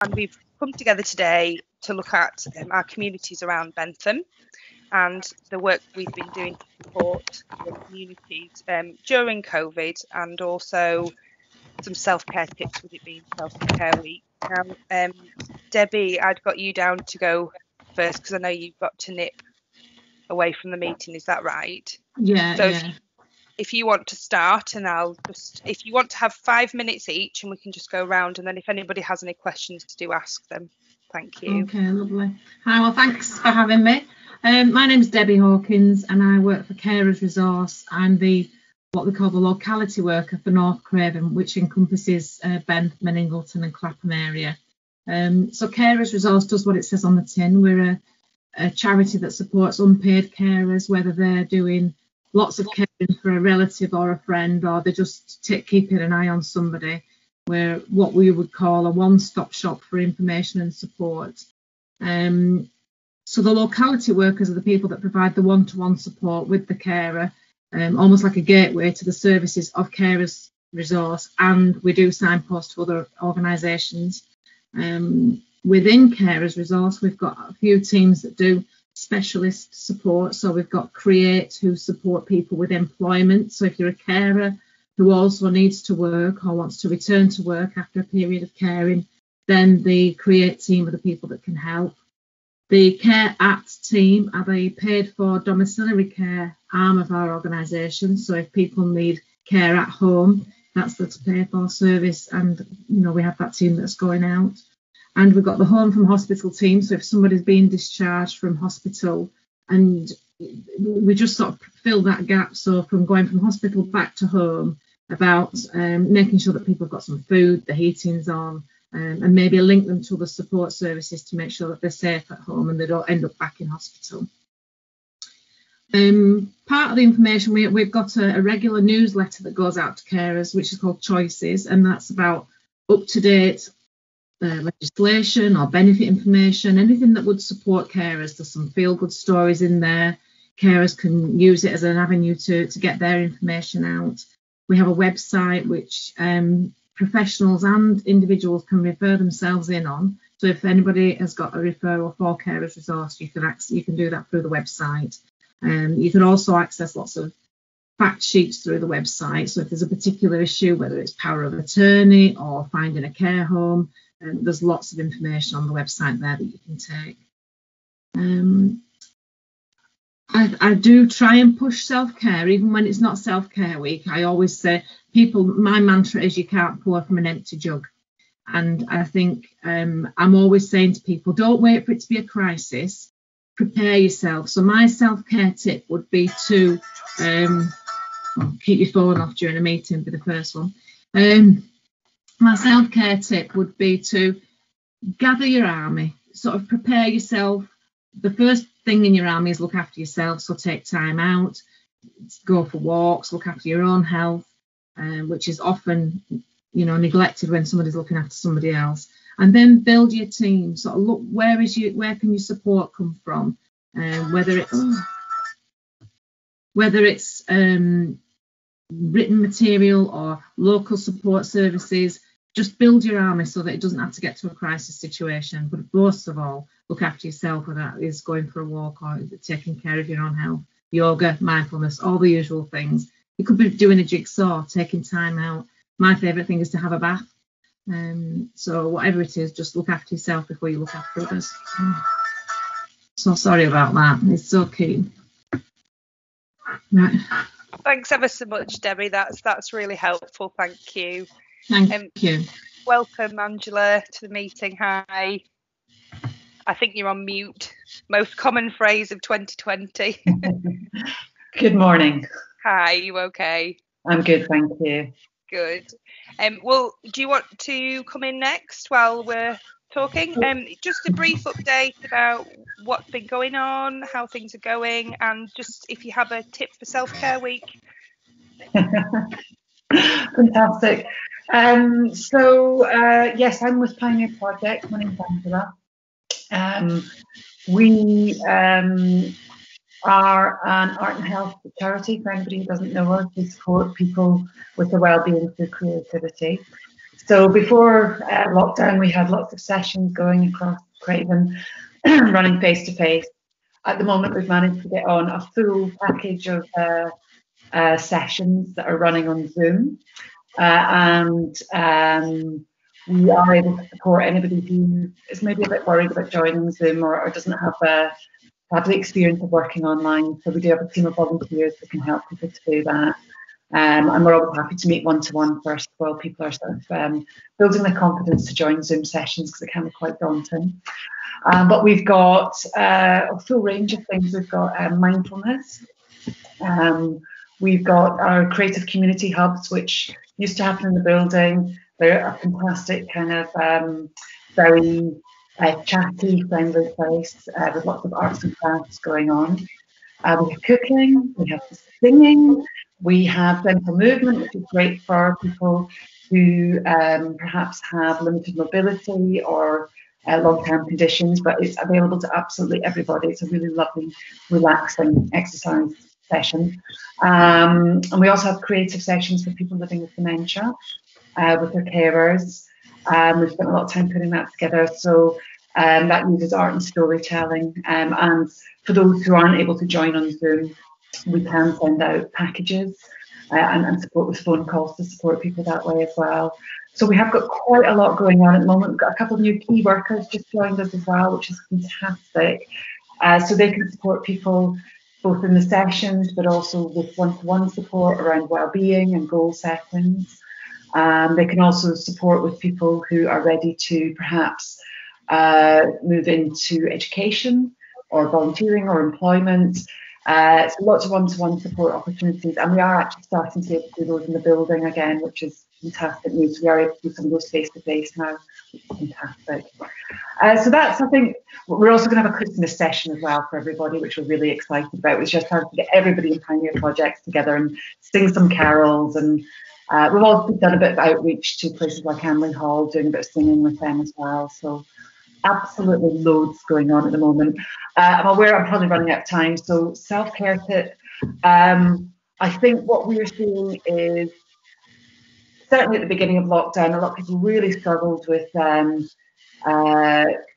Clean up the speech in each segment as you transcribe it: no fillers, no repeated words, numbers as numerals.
and we've come together today to look at our communities around Bentham and the work we've been doing to support the communities during COVID, and also some self-care tips with it being self-care week. Now, Debbie, I'd got you down to go first because I know you've got to nip away from the meeting, is that right? Yeah. So yeah. If you want to start, and if you want to have 5 minutes each, and we can just go around, and then if anybody has any questions, do ask them. Thank you. Okay, lovely. Hi, well, thanks for having me. My name's Debbie Hawkins, and I work for Carers Resource. I'm what we call the locality worker for North Craven, which encompasses Bentham, Ingleton and Clapham area. So Carers Resource does what it says on the tin. We're a charity that supports unpaid carers, whether they're doing lots of caring for a relative or a friend, or they're just keeping an eye on somebody. We're what we would call a one-stop shop for information and support. So the locality workers are the people that provide the one-to-one support with the carer, almost like a gateway to the services of Carers Resource, and we do signpost to other organisations. Within Carers Resource, we've got a few teams that do specialist support. So we've got Create, who support people with employment. So if you're a carer who also needs to work or wants to return to work after a period of caring, then the Create team are the people that can help. The Care At team are the paid for domiciliary care arm of our organisation. So if people need care at home, that's the paid for service, and we have that team that's going out. And we've got the home from hospital team. So if somebody's being discharged from hospital, and we just sort of fill that gap. So from going from hospital back to home, about making sure that people have got some food, the heating's on, and maybe link them to the support services to make sure that they're safe at home and they don't end up back in hospital. Part of the information, we've got a regular newsletter that goes out to carers, which is called Choices, and that's about up-to-date legislation or benefit information, anything that would support carers. There's some feel-good stories in there. Carers can use it as an avenue to get their information out. We have a website which professionals and individuals can refer themselves in on. So if anybody has got a referral for Carers Resource, you can do that through the website. You can also access lots of fact sheets through the website. So if there's a particular issue, whether it's power of attorney or finding a care home, there's lots of information on the website there that you can take. I do try and push self-care, even when it's not self-care week. I always say, my mantra is you can't pour from an empty jug. And I think I'm always saying to people, don't wait for it to be a crisis, prepare yourself. So my self-care tip would be to keep your phone off during a meeting, be the first one. My self-care tip would be to gather your army, sort of prepare yourself. The first thing in your army is look after yourself, so take time out, go for walks, look after your own health, which is often neglected when somebody's looking after somebody else. And then build your team. Sort of look, where can your support come from? Whether it's written material or local support services, just build your army so that it doesn't have to get to a crisis situation. But most of all, look after yourself, whether that is going for a walk or taking care of your own health, yoga, mindfulness, all the usual things. You could be doing a jigsaw, taking time out. My favourite thing is to have a bath. So whatever it is, just look after yourself before you look after others. So sorry about that. It's so key. Right. Thanks ever so much, Debbie. That's really helpful. Thank you. Thank you. Welcome, Angela, to the meeting. Hi. I think you're on mute. Most common phrase of 2020. Good morning. Hi, you okay? I'm good, thank you. Good. Well, do you want to come in next while we're talking? Just a brief update about what's been going on, how things are going, and just if you have a tip for self-care week. Fantastic. Yes, I'm with Pioneer Project. My name's Angela. We are an art and health charity. For anybody who doesn't know us, we support people with their wellbeing through creativity. So before lockdown, we had lots of sessions going across Craven, running face to face. At the moment, we've managed to get on a full package of sessions that are running on Zoom, and we are able to support anybody who is maybe a bit worried about joining Zoom or doesn't have the experience of working online. So we do have a team of volunteers that can help people to do that. And we're always happy to meet one-to-one first while people are sort of building their confidence to join Zoom sessions, because it can be quite daunting. But we've got a full range of things. We've got mindfulness. We've got our creative community hubs, which used to happen in the building. They're a fantastic kind of very chatty, friendly place with lots of arts and crafts going on. We have cooking, we have singing, we have gentle movement, which is great for people who perhaps have limited mobility or long-term conditions, but it's available to absolutely everybody. It's a really lovely, relaxing exercise session. And we also have creative sessions for people living with dementia, with their carers. We've spent a lot of time putting that together. So that uses art and storytelling. And for those who aren't able to join on Zoom, we can send out packages and support with phone calls to support people that way as well. So we have got quite a lot going on at the moment. We've got a couple of new key workers just joined us as well, which is fantastic. So they can support people both in the sessions, but also with one-to-one support around well-being and goal settings. They can also support with people who are ready to perhaps move into education or volunteering or employment. So lots of one-to-one support opportunities, and we are actually starting to be able to do those in the building again, which is fantastic news. We are able to do some of those face-to-face now, which is fantastic. So that's, I think, we're also going to have a Christmas session as well for everybody, which we're really excited about. It's just trying to get everybody in Pioneer Projects together and sing some carols, and we've also done a bit of outreach to places like Hamley Hall, doing a bit of singing with them as well. So absolutely loads going on at the moment. I'm aware I'm probably running out of time, so self-care tip. I think what we're seeing is, certainly at the beginning of lockdown, a lot of people really struggled with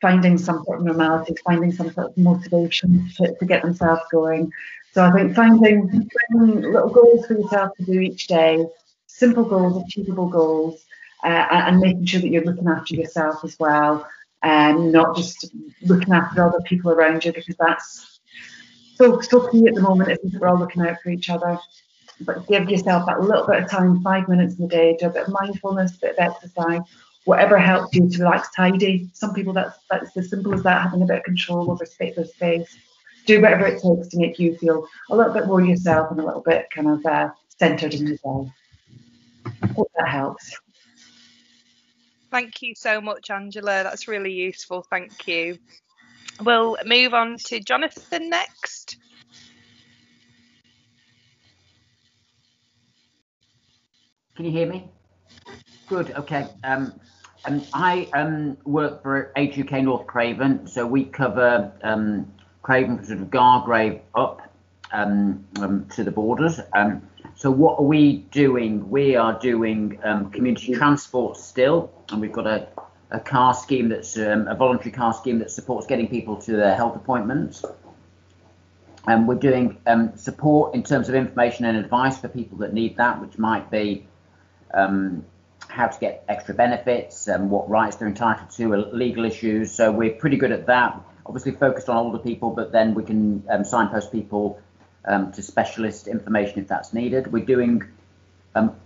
finding some sort of normality, finding some sort of motivation to get themselves going. So I think finding little goals for yourself to do each day, simple goals, achievable goals, and making sure that you're looking after yourself as well, and not just looking after other people around you, because that's so key at the moment, isn't it? We're all looking out for each other. But give yourself that little bit of time, 5 minutes in the day, do a bit of mindfulness, a bit of exercise, whatever helps you to relax, tidy. Some people that's as simple as that, having a bit of control over their space. Do whatever it takes to make you feel a little bit more yourself and a little bit kind of centered in yourself. I hope that helps. Thank you so much, Angela. That's really useful. Thank you. We'll move on to Jonathan next. Can you hear me? Good. Okay. I work for Age UK North Craven, so we cover Craven, sort of Gargrave up to the borders. So what are we doing? We are doing community transport still, and we've got a car scheme that's a voluntary car scheme that supports getting people to their health appointments. And we're doing support in terms of information and advice for people that need that, which might be how to get extra benefits and what rights they're entitled to, legal issues. So we're pretty good at that. Obviously focused on older people, but then we can signpost people to specialist information if that's needed. We're doing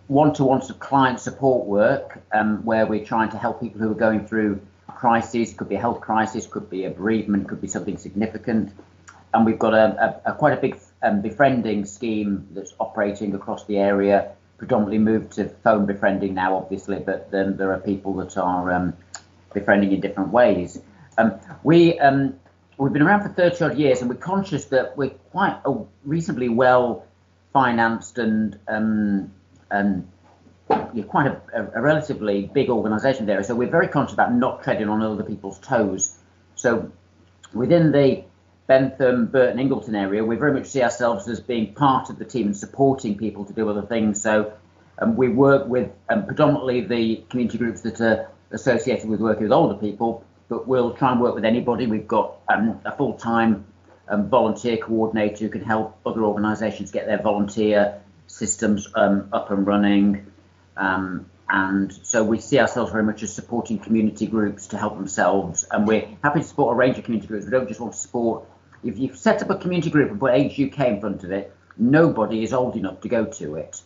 one-to-one client support work where we're trying to help people who are going through crises. Could be a health crisis, could be a bereavement, could be something significant. And we've got a quite a big befriending scheme that's operating across the area, predominantly moved to phone befriending now, obviously, but then there are people that are befriending in different ways. We've been around for 30 odd years, and we're conscious that we're quite a reasonably well financed and quite a relatively big organisation there. So we're very conscious about not treading on other people's toes. So within the Bentham, Burton, Ingleton area, we very much see ourselves as being part of the team and supporting people to do other things. So We work with predominantly the community groups that are associated with working with older people, but we'll try and work with anybody. We've got a full-time volunteer coordinator who can help other organisations get their volunteer systems up and running. And so we see ourselves very much as supporting community groups to help themselves. And we're happy to support a range of community groups. We don't just want to support. If you set up a community group and put Age UK in front of it, nobody is old enough to go to it.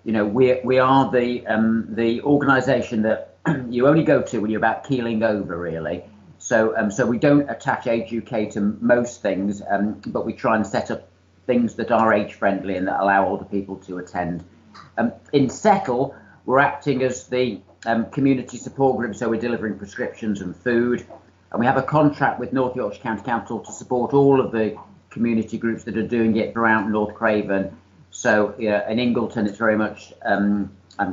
You know, we are the organisation that you only go to when you're about keeling over, really. So so we don't attach Age UK to most things, but we try and set up things that are age friendly and that allow older people to attend. In Settle, we're acting as the community support group, so we're delivering prescriptions and food. And we have a contract with North Yorkshire County Council to support all of the community groups that are doing it throughout North Craven. So yeah, in Ingleton, it's very much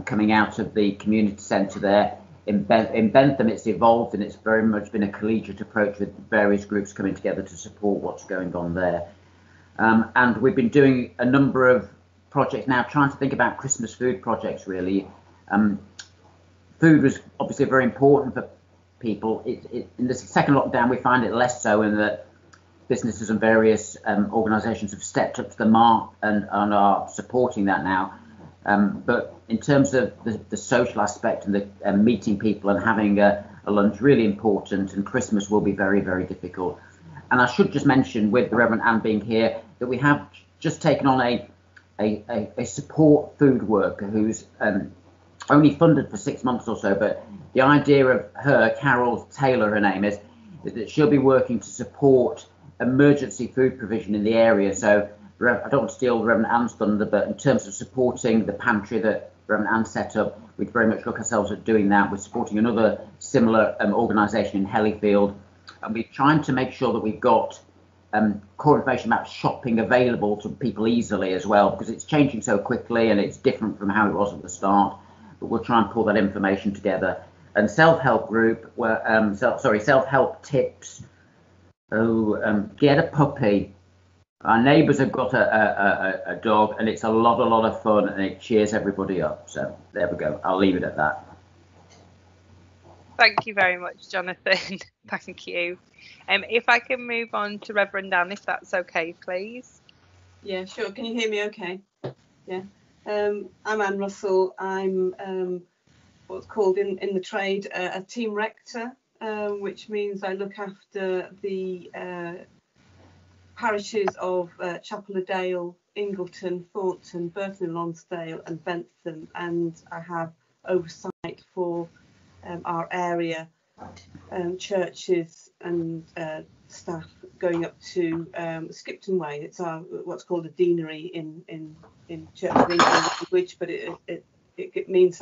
coming out of the community centre there. In Bentham, it's evolved, and it's very much been a collegiate approach with various groups coming together to support what's going on there. And we've been doing a number of projects now, trying to think about Christmas food projects, really. Food was obviously very important for people. In the second lockdown, we find it less so, in that businesses and various organisations have stepped up to the mark and are supporting that now. But in terms of the social aspect and the meeting people and having a lunch, really important, and Christmas will be very, very difficult. And I should just mention, with the Reverend Anne being here, that we have just taken on a support food worker who's only funded for 6 months or so, but the idea of her, Carol Taylor, her name is that she'll be working to support emergency food provision in the area. So I don't want to steal Reverend Anne's thunder, but in terms of supporting the pantry that Reverend Anne set up, we'd very much look ourselves at doing that. We're supporting another similar organisation in Hellifield, and we're trying to make sure that we've got core information about shopping available to people easily as well, because it's changing so quickly and it's different from how it was at the start. But we'll try and pull that information together. And self-help group, where self-help tips. Get a puppy. Our neighbours have got a dog, and it's a lot of fun, and it cheers everybody up. So there we go. I'll leave it at that. Thank you very much, Jonathan. Thank you. If I can move on to Reverend Anne, if that's okay, please. Yeah, sure. Can you hear me okay? Yeah. I'm Anne Russell. I'm what's called in the trade a team rector, which means I look after the parishes of Chapel-a-Dale, Ingleton, Thornton, Burton and Lonsdale and Bentham, and I have oversight for our area churches and staff going up to Skipton Way. It's our what's called a deanery in Church of England language, but it means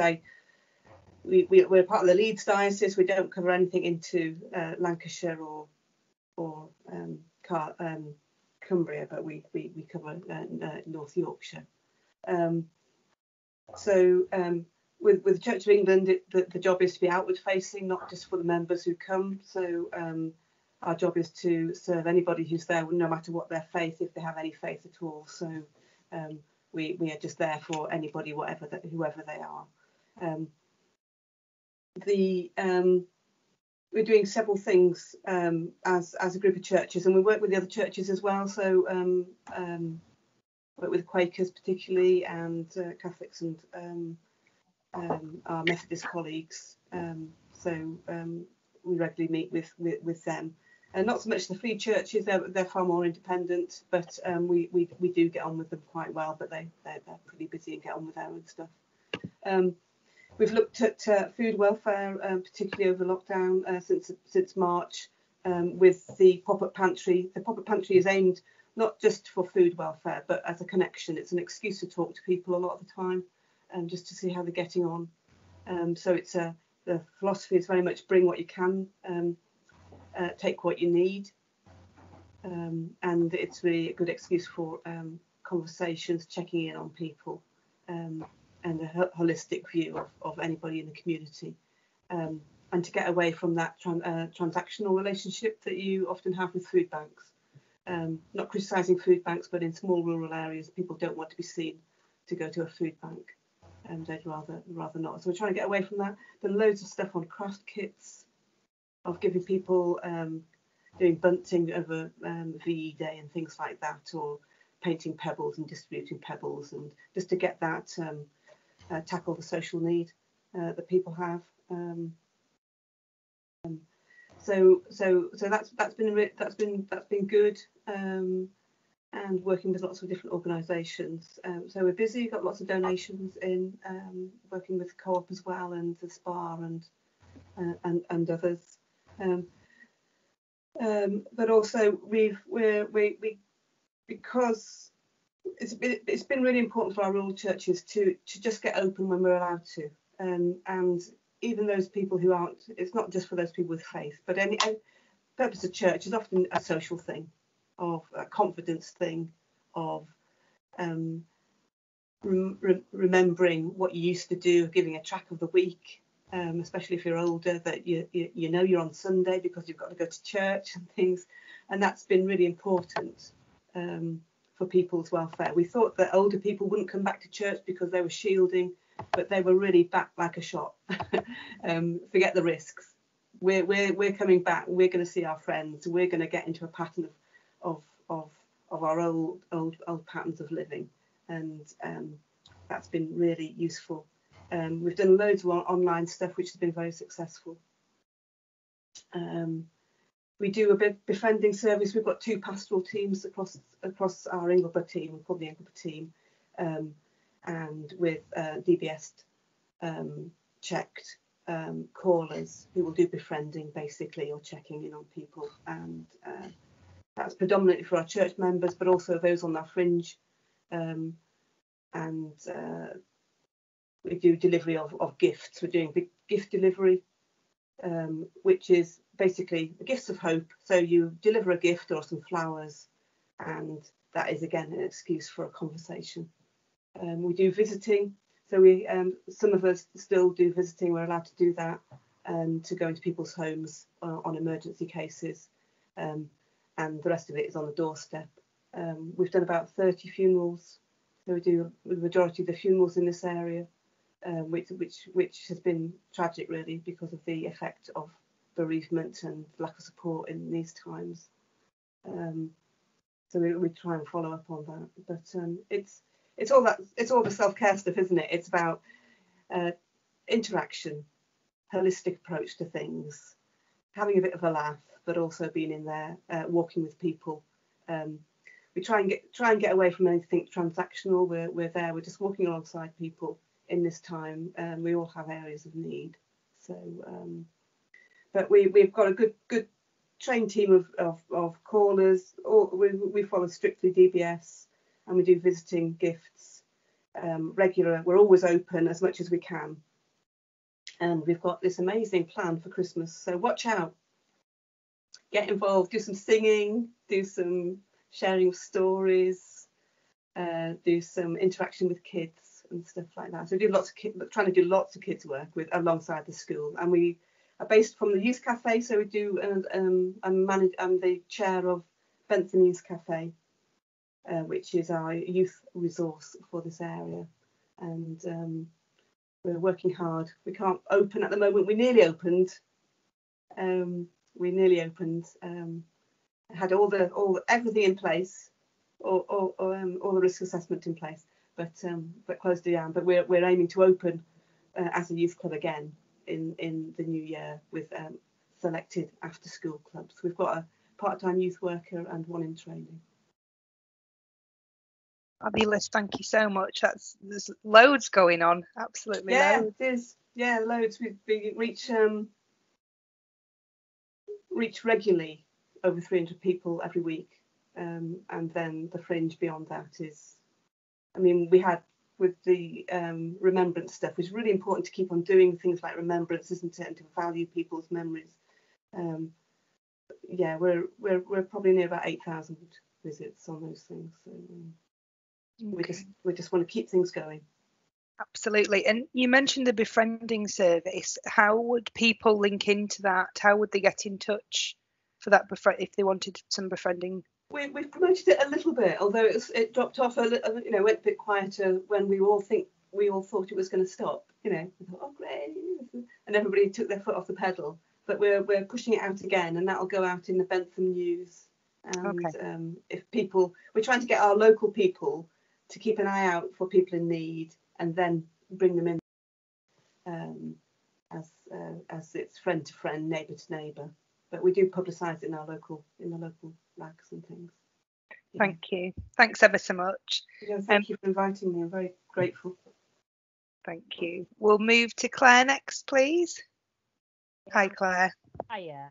we're part of the Leeds diocese. We don't cover anything into Lancashire or Cumbria, but we cover North Yorkshire. With the Church of England, the job is to be outward facing, not just for the members who come. So our job is to serve anybody who's there, no matter what their faith, if they have any faith at all. So we are just there for anybody, whoever they are. We're doing several things as a group of churches, and we work with the other churches as well. So work with Quakers particularly, and Catholics and our Methodist colleagues. So we regularly meet with them. Not so much the free churches; they're far more independent, but we do get on with them quite well. But they're pretty busy and get on with their own stuff. We've looked at food welfare, particularly over lockdown since March, with the pop-up pantry. The pop-up pantry is aimed not just for food welfare, but as a connection. It's an excuse to talk to people a lot of the time, just to see how they're getting on. So it's the philosophy is very much bring what you can, take what you need, and it's really a good excuse for conversations, checking in on people. And a holistic view of anybody in the community, and to get away from that transactional relationship that you often have with food banks. Not criticising food banks, but in small rural areas, people don't want to be seen to go to a food bank. they'd rather not. So we're trying to get away from that. There's loads of stuff on craft kits, of giving people doing bunting over VE Day and things like that, or painting pebbles and distributing pebbles, and just to get that tackle the social need that people have. So that's been good, and working with lots of different organisations. So we're busy, got lots of donations in, working with Co-op as well, and the Spa and others. But also because it's been really important for our rural churches to just get open when we're allowed to, and even those people who aren't. It's not just for those people with faith, but any purpose of church is often a social thing, of a confidence thing, of remembering what you used to do, giving a track of the week, especially if you're older, that you know you're on Sunday because you've got to go to church and things, and that's been really important for people's welfare. We thought that older people wouldn't come back to church because they were shielding, but they were really back like a shot. Forget the risks. We're coming back. We're going to see our friends. We're going to get into a pattern of our old patterns of living, and that's been really useful. We've done loads of online stuff which has been very successful. We do a bit befriending service. We've got 2 pastoral teams across our Ingleby team. We call the Ingleby team, and with DBS checked callers who will do befriending basically, or checking in on people, and that's predominantly for our church members, but also those on our fringe, and we do delivery of gifts. We're doing big gift delivery, which is basically the gifts of hope. So you deliver a gift or some flowers, and that is again an excuse for a conversation. We do visiting, so we some of us still do visiting. We're allowed to do that, to go into people's homes on emergency cases, and the rest of it is on the doorstep. We've done about 30 funerals, so we do the majority of the funerals in this area, which has been tragic really because of the effect of bereavement and lack of support in these times. So we try and follow up on that, but it's all the self-care stuff, isn't it? It's about interaction, holistic approach to things, having a bit of a laugh, but also being in there, walking with people. We try and get away from anything transactional. We're there. We're just walking alongside people in this time. We all have areas of need. So, but we've got a good trained team of callers. We follow strictly DBS, and we do visiting, gifts, regular. We're always open as much as we can, and we've got this amazing plan for Christmas. So watch out, get involved, do some singing, do some sharing of stories, do some interaction with kids and stuff like that. So we do trying to do lots of kids work alongside the school, and we are based from the youth cafe. So we do, I'm the chair of Bentham Youth Cafe, which is our youth resource for this area, and we're working hard. We can't open at the moment. We nearly opened. Had everything in place, all the risk assessment in place, but closed down. But we're aiming to open as a youth club again in the new year with selected after school clubs. We've got a part-time youth worker and one in training. Fabulous, thank you so much. There's loads going on, absolutely. Yeah, loads. it is. Yeah, loads. We reach regularly over 300 people every week, and then the fringe beyond that is, I mean, we had with the remembrance stuff, which is really important to keep on doing things like remembrance, isn't it, and to value people's memories. Yeah, we're probably near about 8,000 visits on those things. So okay. we just want to keep things going. Absolutely. And you mentioned the befriending service. How would people link into that? How would they get in touch for that if they wanted some befriending? We've promoted it a little bit, although it dropped off a little, went a bit quieter when we all think we all thought it was going to stop. We thought, oh great, and everybody took their foot off the pedal. But we're pushing it out again, and that'll go out in the Bentham News. And if people, we're trying to get our local people to keep an eye out for people in need, and then bring them in as it's friend to friend, neighbour to neighbour. But we do publicise it in the local rags and things. Thank you. Thanks ever so much. Thank you for inviting me. I'm very grateful. Thank you. We'll move to Claire next, please. Hi, Claire. Hiya.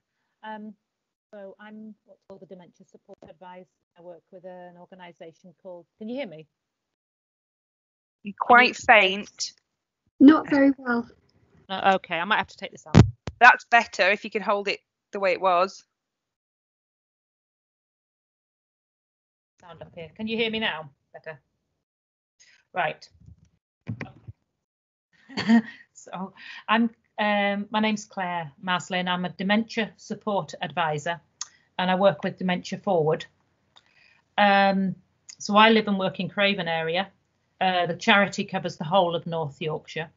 So I'm what's called the Dementia Support Advisor. I work with an organisation called. Can you hear me? You're quite faint. Not very well. Okay, I might have to take this out. That's better if you can hold it the way it was. Sound up here. Can you hear me now? Better. Right. So I'm. My name's Claire Mousley, and I'm a Dementia Support Advisor, and I work with Dementia Forward. So I live and work in Craven area. The charity covers the whole of North Yorkshire.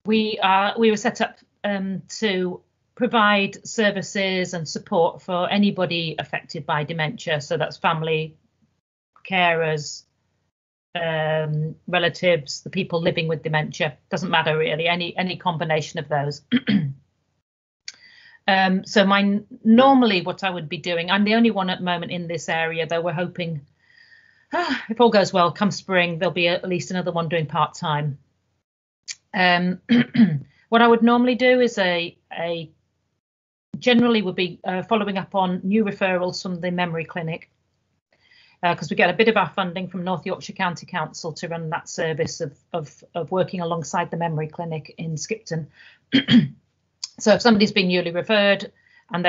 We were set up to provide services and support for anybody affected by dementia. So that's family, carers, relatives, the people living with dementia. Doesn't matter really, any combination of those. So normally what I would be doing, I'm the only one at the moment in this area, though we're hoping if all goes well, come spring there'll be at least another one doing part-time. What I would normally do is generally would be following up on new referrals from the memory clinic, because we get a bit of our funding from North Yorkshire County Council to run that service of working alongside the memory clinic in Skipton. So if somebody's been newly referred and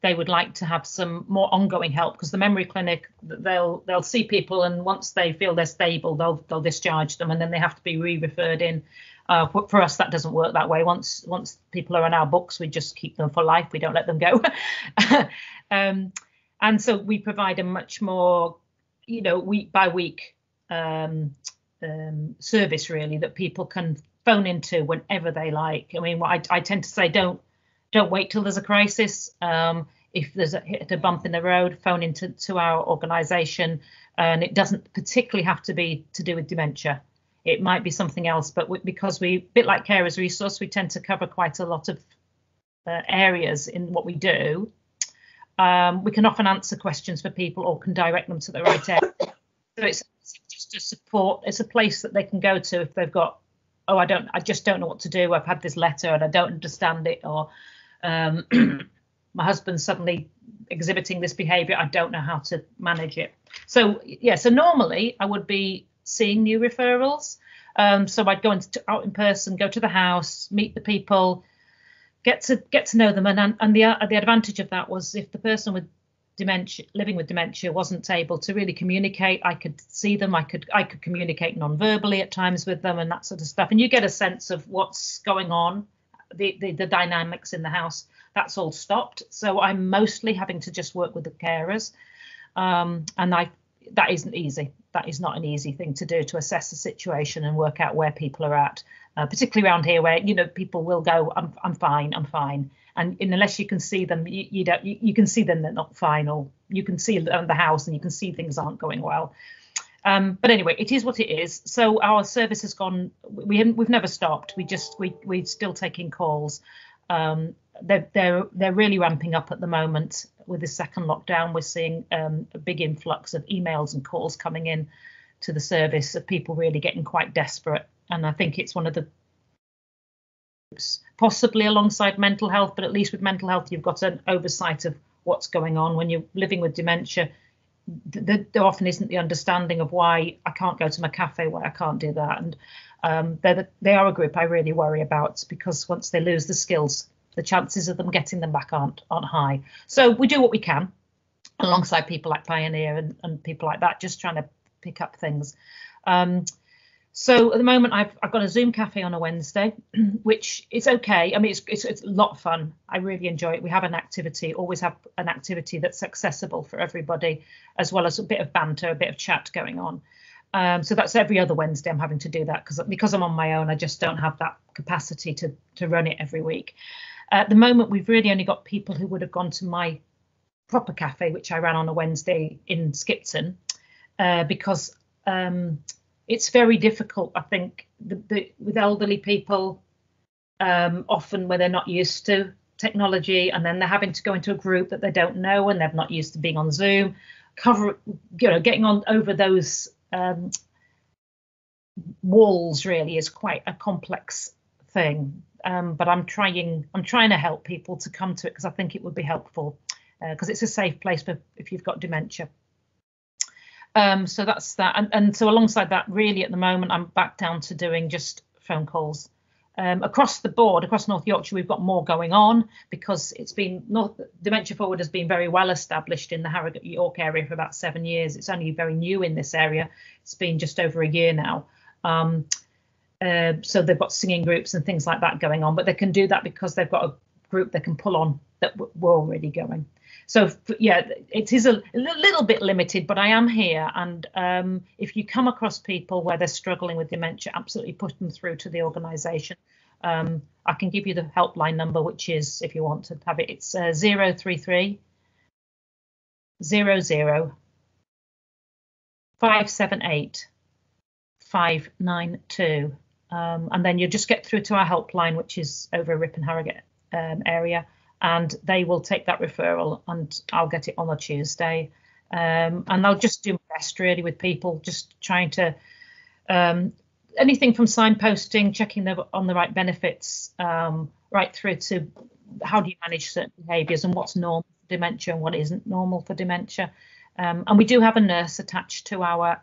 they would like to have some more ongoing help, because the memory clinic, they'll see people, and once they feel they're stable, they'll discharge them, and then they have to be re-referred in. For us, that doesn't work that way. Once people are on our books, we just keep them for life. We don't let them go. And so we provide a much more, week by week service, really, that people can phone into whenever they like. I mean, what I tend to say, don't wait till there's a crisis. If there's a bump in the road, phone into our organisation, and it doesn't particularly have to be to do with dementia. It might be something else, but because we, a bit like Carers Resource, we tend to cover quite a lot of areas in what we do. We can often answer questions for people or can direct them to the right area. So it's just a support. It's a place that they can go to if they've got, I just don't know what to do. I've had this letter and I don't understand it, or my husband's suddenly exhibiting this behaviour. I don't know how to manage it. So normally I would be seeing new referrals. So I'd go out in person, go to the house, meet the people, get to know them, and the advantage of that was if the person with dementia, living with dementia, wasn't able to really communicate, I could see them, I could communicate non-verbally at times with them and that sort of stuff, and you get a sense of what's going on, the dynamics in the house. That's all stopped, so I'm mostly having to just work with the carers, and that isn't easy. That is not an easy thing to do, to assess the situation and work out where people are at, particularly around here where, people will go, I'm fine. And unless you can see them, you can see them they're not fine, or you can see the house and you can see things aren't going well. But anyway, it is what it is. So our service has gone, we've never stopped. We're still taking calls. They're really ramping up at the moment with the second lockdown. We're seeing a big influx of emails and calls coming in to the service of people really getting quite desperate. And I think it's one of the, possibly alongside mental health, but at least with mental health, you've got an oversight of what's going on. When you're living with dementia, there often isn't the understanding of why I can't go to my cafe, why I can't do that. And they are a group I really worry about, because once they lose the skills, the chances of them getting them back aren't high. So we do what we can alongside people like Pioneer and people like that, just trying to pick up things. So at the moment, I've got a Zoom cafe on a Wednesday, which is okay. I mean, it's a lot of fun. I really enjoy it. We have an activity, always have an activity that's accessible for everybody, as well as a bit of banter, a bit of chat going on. So that's every other Wednesday I'm having to do that because I'm on my own. I just don't have that capacity to run it every week. At the moment, we've really only got people who would have gone to my proper cafe, which I ran on a Wednesday in Skipton, because it's very difficult, I think, with elderly people, often where they're not used to technology, and then they're having to go into a group that they don't know and they're not used to being on Zoom, getting on over those walls really is quite a complex thing. But I'm trying to help people to come to it because I think it would be helpful, because it's a safe place for if you've got dementia. So that's that, and so alongside that, really at the moment I'm back down to doing just phone calls. Across the board, across North Yorkshire, we've got more going on because it's been Dementia Forward has been very well established in the Harrogate York area for about 7 years. It's only very new in this area. It's been just over a year now. So they've got singing groups and things like that going on, but they can do that because they've got a group they can pull on that we're already going. So yeah, it is a little bit limited, but I am here. And if you come across people where they're struggling with dementia, absolutely put them through to the organisation. I can give you the helpline number, which is, if you want to have it, it's 033 00 578 592. And then you'll just get through to our helpline, which is over Ripon Harrogate area, and they will take that referral and I'll get it on a Tuesday. And I'll just do my best really with people, just trying to anything from signposting, checking they're on the right benefits, right through to how do you manage certain behaviours and what's normal for dementia and what isn't normal for dementia. And we do have a nurse attached to our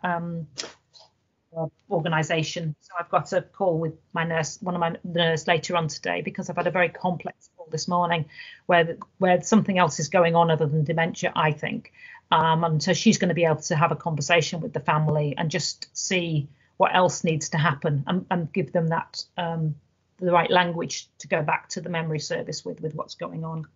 organisation, so I've got a call with my nurse, one of my nurse later on today, because I've had a very complex call this morning where something else is going on other than dementia, I think, and so she's going to be able to have a conversation with the family and just see what else needs to happen and give them that the right language to go back to the memory service with what's going on.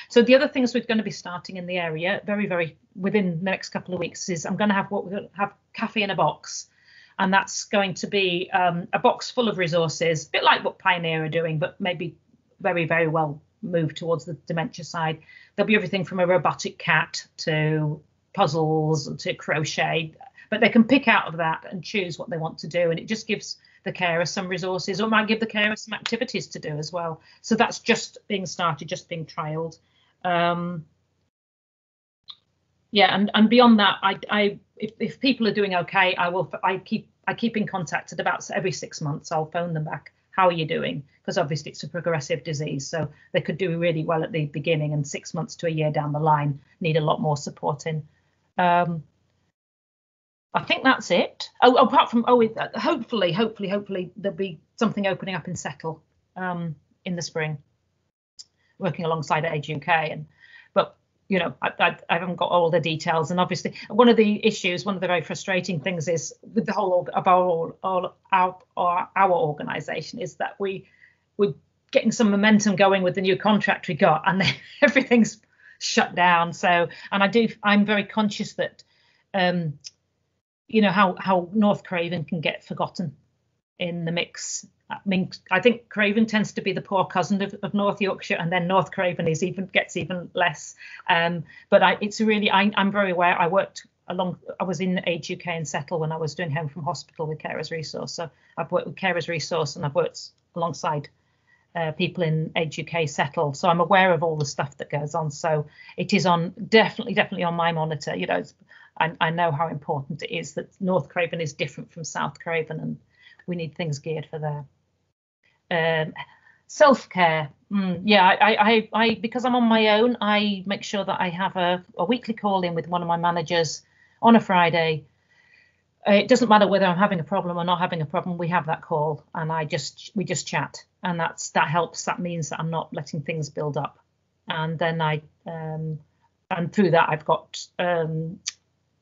So the other things we're going to be starting in the area very, very within the next couple of weeks is I'm going to have what we're going to have cafe in a box, and that's going to be a box full of resources, a bit like what Pioneer are doing, but maybe very, very well moved towards the dementia side. There'll be everything from a robotic cat to puzzles to crochet, but they can pick out of that and choose what they want to do, and it just gives the carer some resources, or might give the carer some activities to do as well. So that's just being started, just being trialled. Yeah, and beyond that, if people are doing okay, I keep in contact at about every 6 months. I'll phone them back. How are you doing? Because obviously it's a progressive disease, so they could do really well at the beginning, and 6 months to a year down the line need a lot more support in. I think that's it. Apart from hopefully there'll be something opening up in Settle in the spring, working alongside Age UK. But you know, I haven't got all the details. And obviously, one of the very frustrating things is with the whole of our organisation is that we're getting some momentum going with the new contract we got, and then everything's shut down. So, and I'm very conscious that. You know how North Craven can get forgotten in the mix. I mean, I think Craven tends to be the poor cousin of North Yorkshire, and then North Craven gets even less. But I'm very aware. I was in Age UK and Settle when I was doing Home from Hospital with Carers Resource. So I've worked with Carers Resource, and I've worked alongside people in Age UK Settle. So I'm aware of all the stuff that goes on. So it is definitely on my monitor. You know. I know how important it is that North Craven is different from South Craven, and we need things geared for there. Self-care, I because I'm on my own, I make sure that I have a weekly call in with one of my managers on a Friday. It doesn't matter whether I'm having a problem or not having a problem. We have that call, and we just chat, and that helps. That means that I'm not letting things build up, and then and through that I've got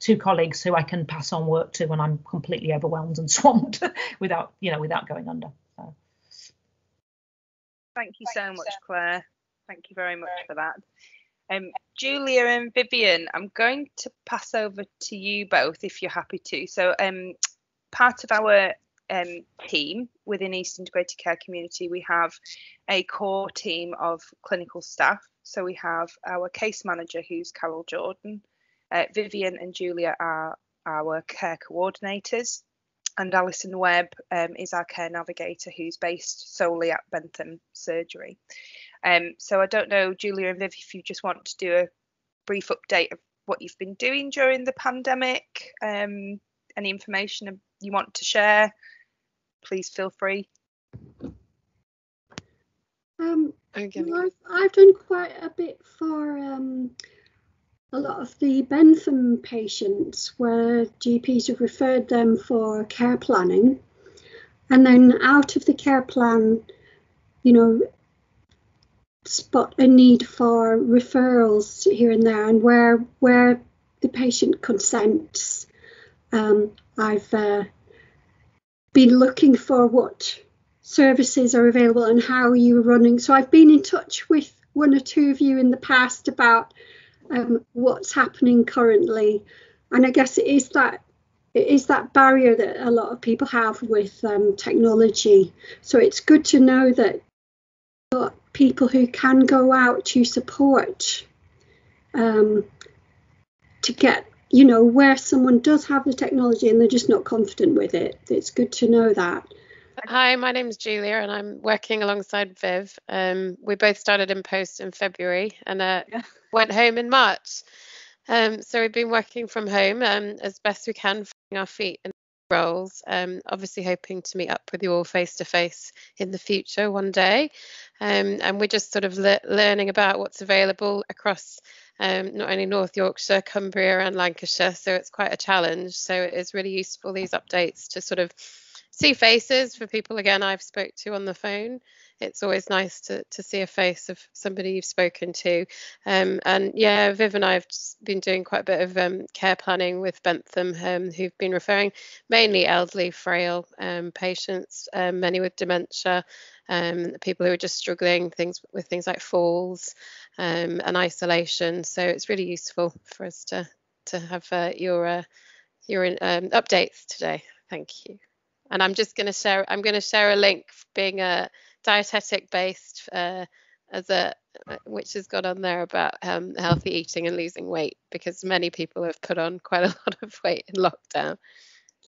2 colleagues who I can pass on work to when I'm completely overwhelmed and swamped without going under. So. Thank you so much, Claire. Thank you very much for that. Julia and Vivian, I'm going to pass over to you both if you're happy to. So part of our team within East Integrated Care Community, we have a core team of clinical staff. So we have our case manager, who's Carol Jordan. Vivian and Julia are our care coordinators, and Alison Webb is our care navigator, who's based solely at Bentham Surgery. So I don't know, Julia and Viv, if you just want to do a brief update of what you've been doing during the pandemic, any information you want to share, please feel free. Well, I've done quite a bit for a lot of the Bentham patients where GPs have referred them for care planning, and then out of the care plan, you know, spot a need for referrals here and there, and where the patient consents. I've been looking for what services are available and how you're running. So I've been in touch with one or two of you in the past about what's happening currently, and I guess it is that barrier that a lot of people have with technology. So it's good to know that people who can go out to support to get, you know, where someone does have the technology and they're just not confident with it. It's good to know that. Hi, my name's Julia and I'm working alongside Viv. We both started in post in February and went home in March. So we've been working from home as best we can, finding our feet in roles, obviously hoping to meet up with you all face to face in the future one day, and we're just sort of learning about what's available across not only North Yorkshire, Cumbria and Lancashire, so it's quite a challenge. So it is really useful, these updates, to sort of see faces for people again I've spoke to on the phone. It's always nice to see a face of somebody you've spoken to. And yeah, Viv and I have just been doing quite a bit of care planning with Bentham, who've been referring mainly elderly, frail patients, many with dementia, people who are just struggling with things like falls and isolation. So it's really useful for us to have your updates today. Thank you. And I'm going to share a link, being a dietetic based which has got on there about healthy eating and losing weight, because many people have put on quite a lot of weight in lockdown.